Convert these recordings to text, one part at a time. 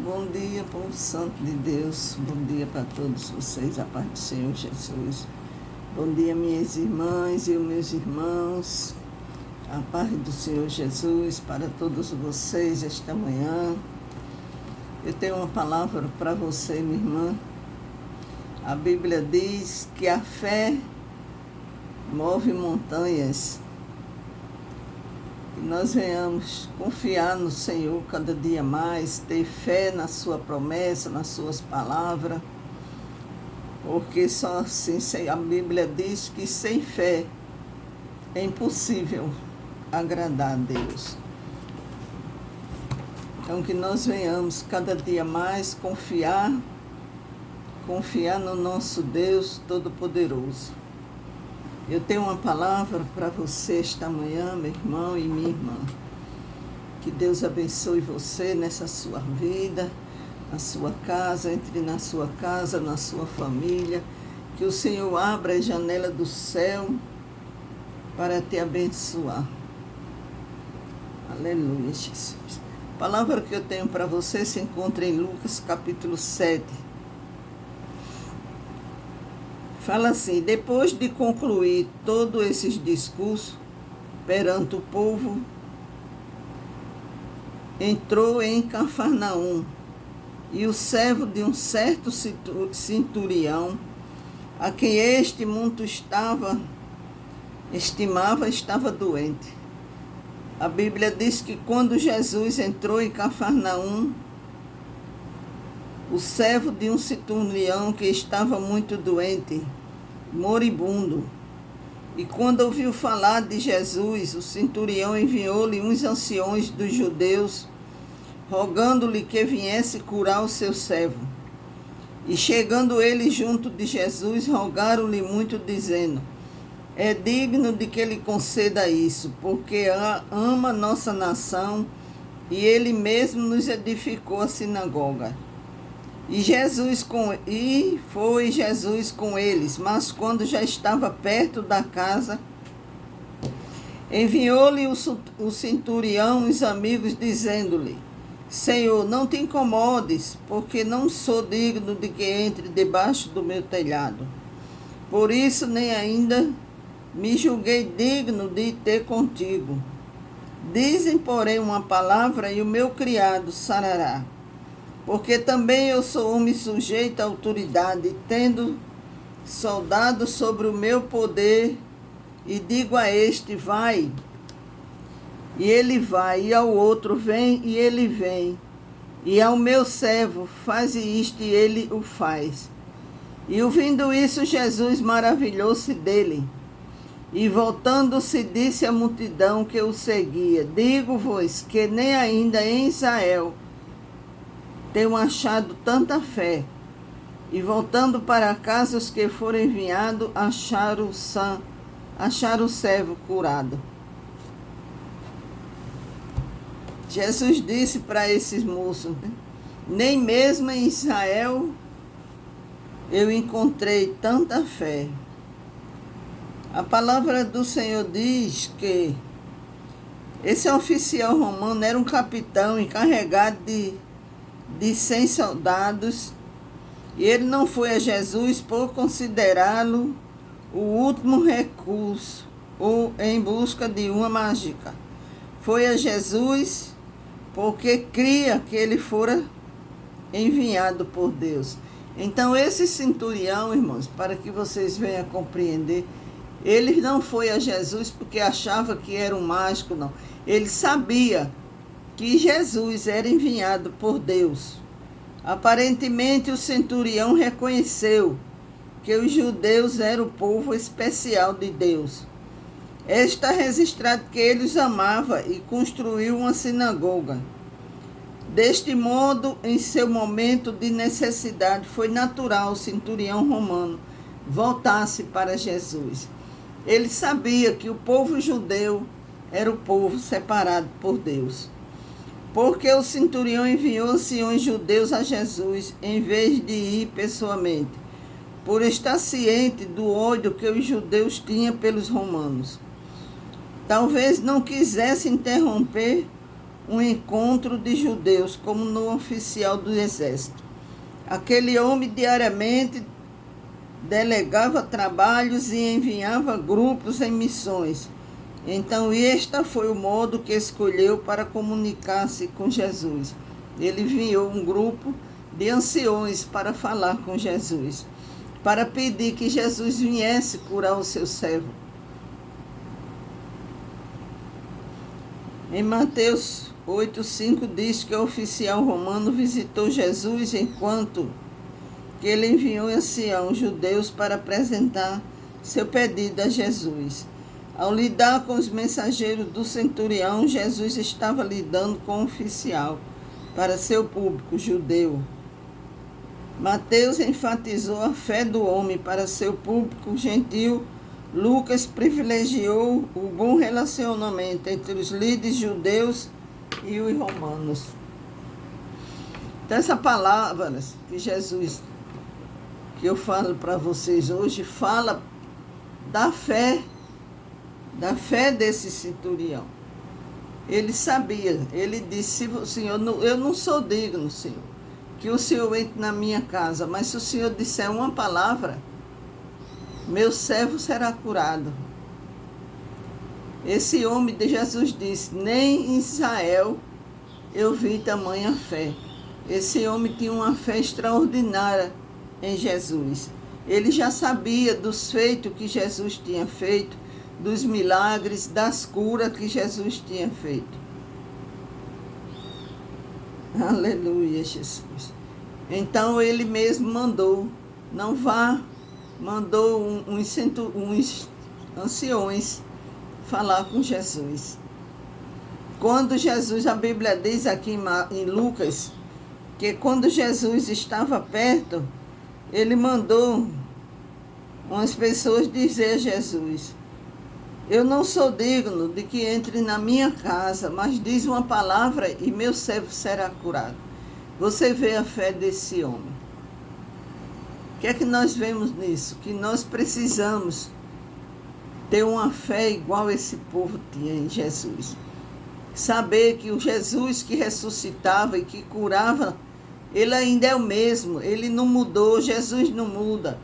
Bom dia, povo santo de Deus. Bom dia para todos vocês, a paz do Senhor Jesus. Bom dia, minhas irmãs e meus irmãos. A paz do Senhor Jesus para todos vocês esta manhã. Eu tenho uma palavra para você, minha irmã. A Bíblia diz que a fé move montanhas. Que nós venhamos confiar no Senhor cada dia mais, ter fé na sua promessa, nas suas palavras, porque só assim, a Bíblia diz que sem fé é impossível agradar a Deus. Então que nós venhamos cada dia mais confiar no nosso Deus Todo-Poderoso. Eu tenho uma palavra para você esta manhã, meu irmão e minha irmã. Que Deus abençoe você nessa sua vida, na sua casa, entre na sua casa, na sua família. Que o Senhor abra a janela do céu para te abençoar. Aleluia, Jesus. A palavra que eu tenho para você se encontra em Lucas capítulo 7. Fala assim: depois de concluir todos esses discursos perante o povo, entrou em Cafarnaum, e o servo de um certo centurião, a quem este muito estimava, estava doente. A Bíblia diz que quando Jesus entrou em Cafarnaum, o servo de um centurião que estava muito doente, moribundo. E quando ouviu falar de Jesus, o centurião enviou-lhe uns anciões dos judeus, rogando-lhe que viesse curar o seu servo. E chegando ele junto de Jesus, rogaram-lhe muito, dizendo: é digno de que ele conceda isso, porque ama nossa nação, e ele mesmo nos edificou a sinagoga. E foi Jesus com eles, mas quando já estava perto da casa, enviou-lhe o centurião os amigos, dizendo-lhe: Senhor, não te incomodes, porque não sou digno de que entre debaixo do meu telhado. Por isso nem ainda me julguei digno de ter contigo. Dizem, porém, uma palavra e o meu criado sarará. Porque também eu sou homem sujeito à autoridade, tendo soldado sobre o meu poder, e digo a este: vai, e ele vai, e ao outro: vem, e ele vem, e ao meu servo: faz isto, e ele o faz. E ouvindo isso, Jesus maravilhou-se dele, e voltando-se disse à multidão que o seguia: digo-vos que nem ainda em Israel tenho achado tanta fé. E voltando para casa, os que foram enviados acharam o servo curado. Jesus disse para esses moços: nem mesmo em Israel eu encontrei tanta fé. A palavra do Senhor diz que esse oficial romano era um capitão encarregado de 100 soldados, e ele não foi a Jesus por considerá-lo o último recurso ou em busca de uma mágica. Foi a Jesus porque cria que ele fora enviado por Deus. Então esse centurião, irmãos, para que vocês venham a compreender, ele não foi a Jesus porque achava que era um mágico, não. Ele sabia que Jesus era enviado por Deus. Aparentemente, o centurião reconheceu que os judeus eram o povo especial de Deus. Está registrado que ele os amava e construiu uma sinagoga. Deste modo, em seu momento de necessidade, foi natural o centurião romano voltasse para Jesus. Ele sabia que o povo judeu era o povo separado por Deus. Porque o centurião enviou anciões judeus a Jesus, em vez de ir pessoalmente, por estar ciente do ódio que os judeus tinham pelos romanos. Talvez não quisesse interromper um encontro de judeus como no oficial do exército. Aquele homem diariamente delegava trabalhos e enviava grupos em missões. Então, este foi o modo que escolheu para comunicar-se com Jesus. Ele enviou um grupo de anciões para falar com Jesus, para pedir que Jesus viesse curar o seu servo. Em Mateus 8,5 diz que o oficial romano visitou Jesus enquanto que ele enviou anciãos judeus para apresentar seu pedido a Jesus. Ao lidar com os mensageiros do centurião, Jesus estava lidando com o oficial para seu público judeu. Mateus enfatizou a fé do homem para seu público gentil. Lucas privilegiou o bom relacionamento entre os líderes judeus e os romanos. Então, essa palavra que Jesus, que eu falo para vocês hoje, fala da fé desse centurião. Ele sabia, ele disse: Senhor, eu não sou digno, Senhor, que o Senhor entre na minha casa, mas se o Senhor disser uma palavra, meu servo será curado. Esse homem de Jesus disse: nem em Israel eu vi tamanha fé. Esse homem tinha uma fé extraordinária em Jesus. Ele já sabia dos feitos que Jesus tinha feito, dos milagres, das curas que Jesus tinha feito. Aleluia, Jesus. Então ele mesmo mandou, não vá, mandou uns anciões falar com Jesus. Quando Jesus, a Bíblia diz aqui em Lucas, que quando Jesus estava perto, ele mandou umas pessoas dizer a Jesus: eu não sou digno de que entre na minha casa, mas diz uma palavra e meu servo será curado. Você vê a fé desse homem. O que é que nós vemos nisso? Que nós precisamos ter uma fé igual esse povo tinha em Jesus. Saber que o Jesus que ressuscitava e que curava, ele ainda é o mesmo, ele não mudou, Jesus não muda.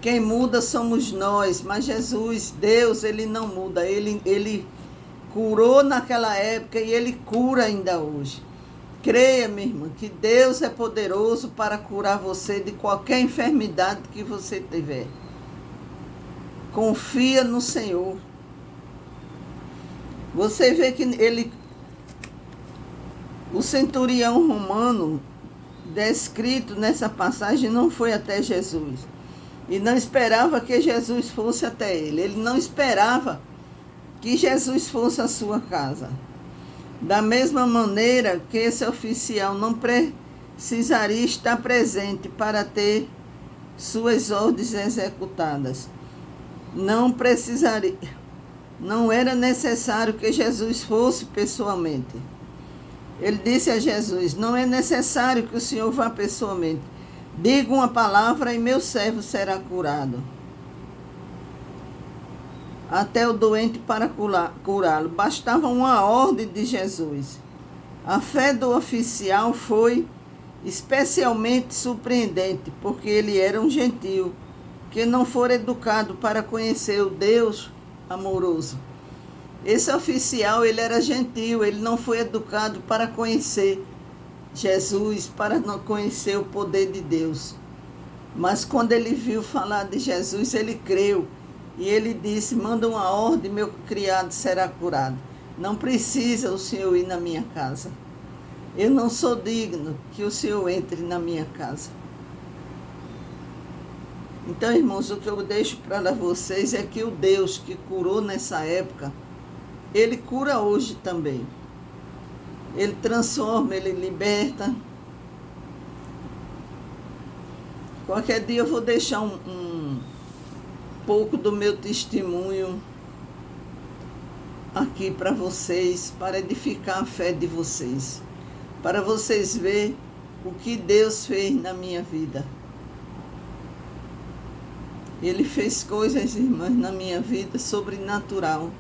Quem muda somos nós, mas Jesus, Deus, ele não muda. Ele curou naquela época e ele cura ainda hoje. Creia, minha irmã, que Deus é poderoso para curar você de qualquer enfermidade que você tiver. Confia no Senhor. Você vê que o centurião romano, descrito nessa passagem, não foi até Jesus. E não esperava que Jesus fosse até ele. Ele não esperava que Jesus fosse à sua casa. Da mesma maneira que esse oficial não precisaria estar presente para ter suas ordens executadas. Não era necessário que Jesus fosse pessoalmente. Ele disse a Jesus: não é necessário que o Senhor vá pessoalmente. Diga uma palavra e meu servo será curado. Até o doente para curá-lo. Bastava uma ordem de Jesus. A fé do oficial foi especialmente surpreendente, porque ele era um gentil, que não fora educado para conhecer o Deus amoroso. Esse oficial, ele era gentil, ele não foi educado para conhecer Jesus, para não conhecer o poder de Deus. Mas quando ele viu falar de Jesus, ele creu. E ele disse: manda uma ordem, meu criado será curado. Não precisa o Senhor ir na minha casa. Eu não sou digno que o Senhor entre na minha casa. Então, irmãos, o que eu deixo para vocês é que o Deus que curou nessa época, ele cura hoje também. Ele transforma, ele liberta. Qualquer dia eu vou deixar um pouco do meu testemunho aqui para vocês, para edificar a fé de vocês, para vocês verem o que Deus fez na minha vida. Ele fez coisas, irmãs, na minha vida sobrenatural,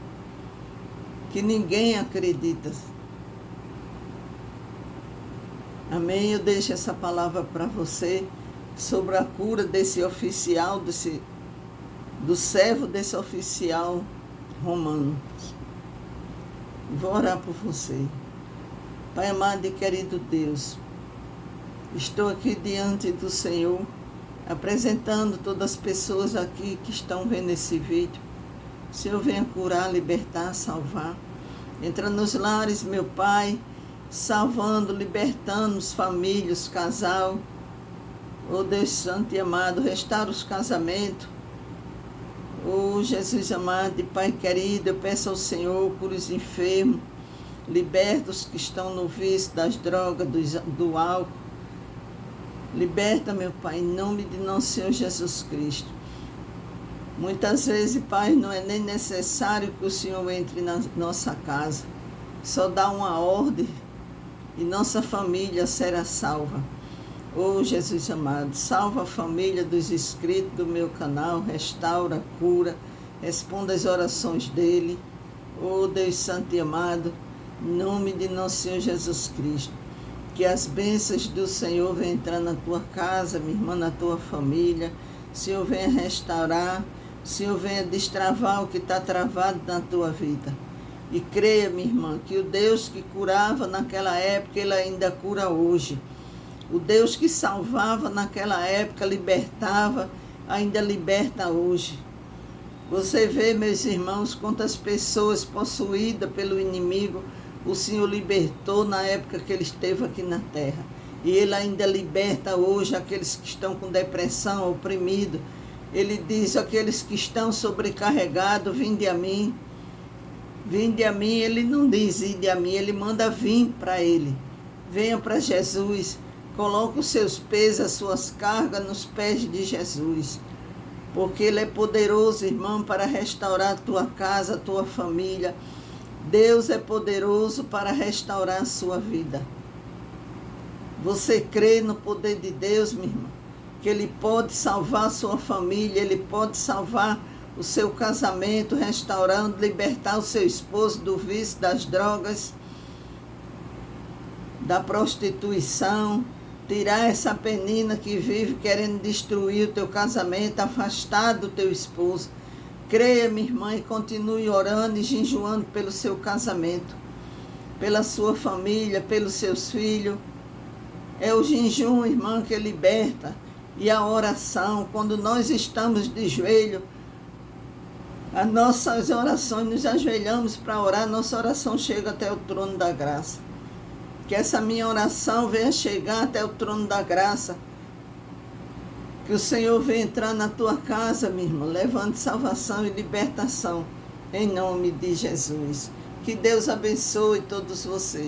que ninguém acredita. Amém? Eu deixo essa palavra para você sobre a cura desse oficial, do servo desse oficial romano. Vou orar por você. Pai amado e querido Deus, estou aqui diante do Senhor, apresentando todas as pessoas aqui que estão vendo esse vídeo. O Senhor venha curar, libertar, salvar. Entra nos lares, meu Pai, salvando, libertando os famílias, os casal. Oh Deus Santo e amado, restaura os casamentos. Oh Jesus amado e Pai querido, eu peço ao Senhor por os enfermos, liberta os que estão no vício das drogas, do álcool. Liberta, meu Pai, em nome de nosso Senhor Jesus Cristo. Muitas vezes, Pai, não é nem necessário que o Senhor entre na nossa casa. Só dá uma ordem e nossa família será salva. Oh, Jesus amado, salva a família dos inscritos do meu canal, restaura, cura, responda as orações dele. Oh, Deus Santo e amado, em nome de nosso Senhor Jesus Cristo, que as bênçãos do Senhor venham entrar na tua casa, minha irmã, na tua família. O Senhor venha restaurar, o Senhor venha destravar o que está travado na tua vida. E creia, minha irmã, que o Deus que curava naquela época, Ele ainda cura hoje. O Deus que salvava naquela época, libertava, ainda liberta hoje. Você vê, meus irmãos, quantas pessoas possuídas pelo inimigo o Senhor libertou na época que Ele esteve aqui na terra. E Ele ainda liberta hoje aqueles que estão com depressão, oprimidos. Ele diz, aqueles que estão sobrecarregados, vinde a mim. Vinde a mim, Ele não diz, ide a mim, Ele manda vir para Ele. Venha para Jesus. Coloque os seus pesos, as suas cargas nos pés de Jesus. Porque Ele é poderoso, irmão, para restaurar a tua casa, a tua família. Deus é poderoso para restaurar a sua vida. Você crê no poder de Deus, minha irmã? Que Ele pode salvar a sua família, Ele pode salvar o seu casamento, restaurando, libertar o seu esposo do vício, das drogas, da prostituição, tirar essa penina que vive querendo destruir o teu casamento, afastar do teu esposo. Creia, minha irmã, e continue orando e jejuando pelo seu casamento, pela sua família, pelos seus filhos. É o jejum, irmã, que liberta. E a oração, quando nós estamos de joelho, as nossas orações, nos ajoelhamos para orar, nossa oração chega até o trono da graça. Que essa minha oração venha chegar até o trono da graça. Que o Senhor venha entrar na tua casa, minha irmã, levando salvação e libertação. Em nome de Jesus. Que Deus abençoe todos vocês.